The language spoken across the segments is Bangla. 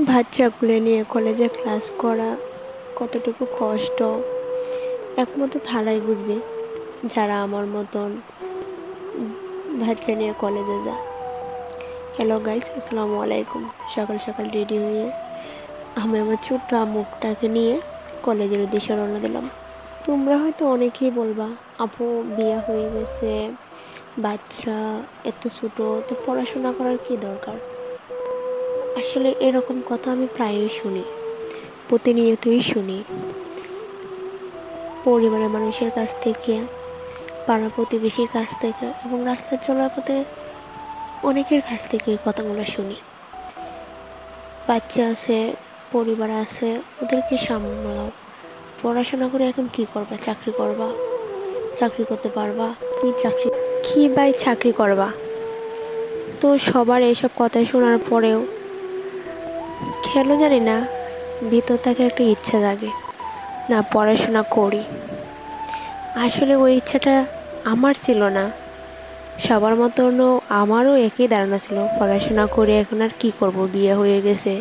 বাচ্চাগুলো নিয়ে কলেজে ক্লাস করা কতটুকু কষ্ট একমাত্র তারাই বুঝবে যারা আমার মতন বাচ্চা নিয়ে কলেজে যায়। হ্যালো গাইস, আসসালামু আলাইকুম। সকাল সকাল রেডি হয়ে আমি আমার ছোট্ট মুখটাকে নিয়ে কলেজের উদ্দেশ্যে রওনা দিলাম। তোমরা হয়তো অনেকেই বলবা, আপু বিয়ে হয়ে গেছে, বাচ্চা এত ছোটো, তো পড়াশোনা করার কি দরকার। আসলে এরকম কথা আমি প্রায়ই শুনি, প্রতিনিয়তই শুনি পরিবারের মানুষের কাছ থেকে, পাড়া প্রতিবেশীর কাছ থেকে এবং রাস্তার চলাপথে অনেকের কাছ থেকে এই কথাগুলো শুনি। বাচ্চা আছে, পরিবার আছে, ওদেরকে সামলাও, পড়াশোনা করে এখন কি করবা, চাকরি করবা, চাকরি করতে পারবা কি ভাই চাকরি করবা। তো সবার এইসব কথা শোনার পরেও খেলো জানি না ভিতর থেকে একটা ইচ্ছা জাগে, না পড়াশোনা করি। আসলে ওই ইচ্ছাটা আমার ছিল না, সবার মতনও আমারও একই ধারণা ছিল, পড়াশোনা করে এখন আর কী করব, বিয়ে হয়ে গেছে।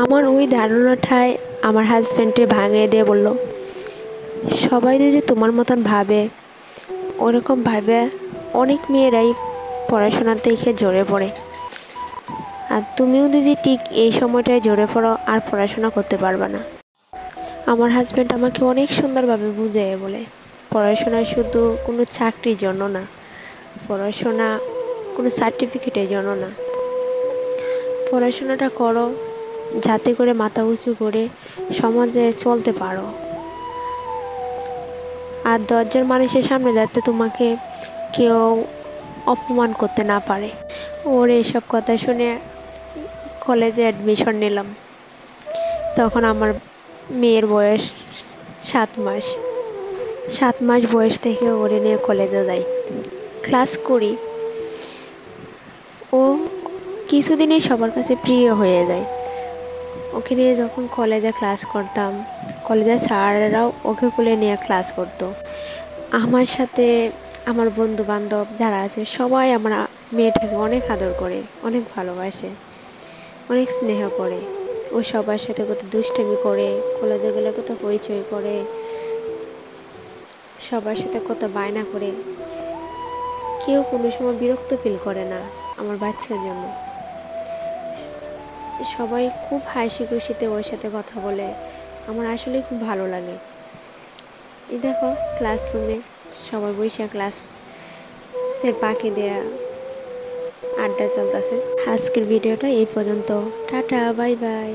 আমার ওই ধারণাটাই আমার হাজব্যান্ডে ভাঙিয়ে দিয়ে বলল, সবাই যদি তোমার মতন ভাবে, ওরকম ভাবে অনেক মেয়েরাই পড়াশোনার দিকে ঝরে পড়ে, আর তুমিও যদি ঠিক এই সময়টায় ঝরে পড়ো আর পড়াশোনা করতে পারবে না। আমার হাজব্যান্ড আমাকে অনেক সুন্দরভাবে বুঝিয়ে বলে, পড়াশোনা শুধু কোনো চাকরির জন্য না, পড়াশোনা কোনো সার্টিফিকেটের জন্য না, পড়াশোনাটা করো যাতে করে মাথা উঁচু করে সমাজে চলতে পারো, আর 10 জন মানুষের সামনে যাতে তোমাকে কেউ অপমান করতে না পারে। ওর এসব কথা শুনে কলেজে অ্যাডমিশন নিলাম। তখন আমার মেয়ের বয়স 7 মাস। 7 মাস বয়স থেকে ওরে নিয়ে কলেজে যাই, ক্লাস করি। ও কিছুদিনই সবার কাছে প্রিয় হয়ে যায়। ওকে নিয়ে যখন কলেজে ক্লাস করতাম, কলেজের স্যাররাও ওকে কোলে নিয়ে ক্লাস করতো। আমার সাথে আমার বন্ধু বান্ধব যারা আছে সবাই আমার মেয়েটাকে অনেক আদর করে, অনেক ভালোবাসে, অনেক স্নেহ করে। ও সবার সাথে কত দুষ্টামি করে, কলেজে গেলে কত পরিচয় করে, সবার সাথে কত বায়না করে। কেউ কোনো সময় বিরক্ত ফিল করে না আমার বাচ্চার জন্য। সবাই খুব হাসি খুশিতে ওর সাথে কথা বলে, আমার আসলে খুব ভালো লাগে। এই দেখো ক্লাসরুমে সবাই বসে ক্লাসের পাখি দেয়া আড্ডা চলতেছে। আজকের ভিডিওটা এই পর্যন্ত। Tata, bye bye.